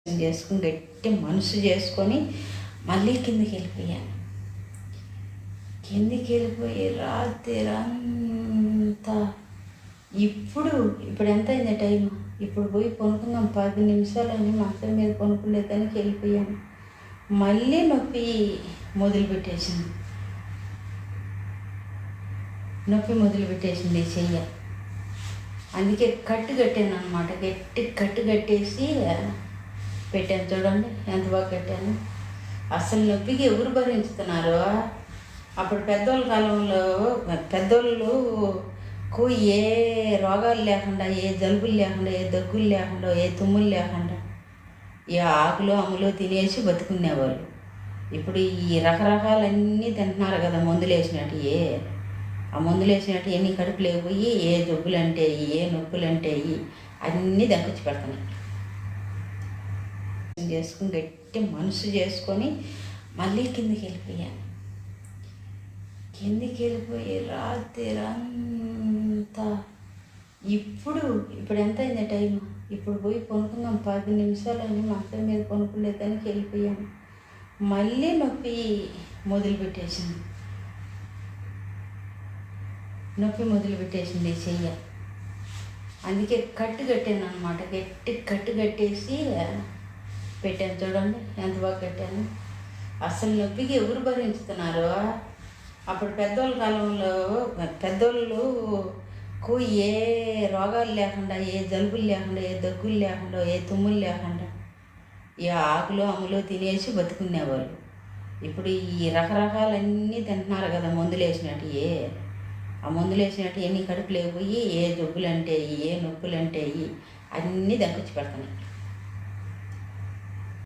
చేసుకుని గట్టి మనసు చేసుకొని మళ్ళీ కిందికి వెళ్ళిపోయాను. కిందికి వెళ్ళిపోయి రాత్రి అంతా ఇప్పుడు ఎంత అయింది టైం? ఇప్పుడు పోయి కొనుక్కున్నాం 10 నిమిషాలని మంచం మీద కొనుక్కునేదానికి వెళ్ళిపోయాను. మళ్ళీ నొప్పి మొదలుపెట్టేసింది చెయ్య. అందుకే కట్టు కట్టాను అనమాట. గట్టి కట్టు కట్టేసి పెట్టాను. చూడండి ఎంత బాగా కట్టాను. అసలు నొప్పికి ఎవరు భరించుతున్నారు? అప్పుడు పెద్దోళ్ళ కాలంలో పెద్దోళ్ళకు ఏ రోగాలు లేకుండా, ఏ జలుబులు లేకుండా, ఏ దగ్గులు లేకుండా, ఏ తుమ్ములు లేకుండా ఈ ఆకులు అమ్ములు తినేసి బతుకునేవాళ్ళు. ఇప్పుడు ఈ రకరకాలన్నీ తింటున్నారు కదా, మందులు వేసినట్టు. ఆ మందులు వేసినట్టు ఎన్ని కడుపు లేకపోయి ఏ జబ్బులు అంటే ఏ నొప్పులు అంటే అన్నీ దక్కొచ్చి పెడుతున్నాయి. చేసుకుని గట్టి మనసు చేసుకొని మళ్ళీ కిందికి వెళ్ళిపోయి రాత్రి అంతా ఇప్పుడు ఎంత అయింది టైం? ఇప్పుడు పోయి కొనుక్కున్నాం 10 నిమిషాలని మంచం మీద కొనుక్కునేదానికి వెళ్ళిపోయాను. మళ్ళీ నొప్పి మొదలుపెట్టేసింది చెయ్య. అందుకే కట్టు కట్టాను అనమాట. గట్టి కట్టు కట్టేసి పెట్టాను. చూడండి ఎంత బాగా కట్టాను. అసలు నొప్పికి ఎవరు భరించుతున్నారు? అప్పుడు పెద్దోళ్ళ కాలంలో పెద్దోళ్ళకు ఏ రోగాలు లేకుండా, ఏ జలుబులు లేకుండా, ఏ దగ్గులు లేకుండా, ఏ తుమ్ములు లేకుండా ఈ ఆకులు అమ్ములు తినేసి బతుకునేవాళ్ళు. ఇప్పుడు ఈ రకరకాలన్నీ తింటున్నారు కదా, మందులు వేసినట్టు. ఆ మందులు వేసినట్టు ఎన్ని కడుపు లేకపోయి ఏ జబ్బులు అంటే ఏ నొప్పులు అంటే అన్నీ దక్కొచ్చి పెడుతున్నాయి.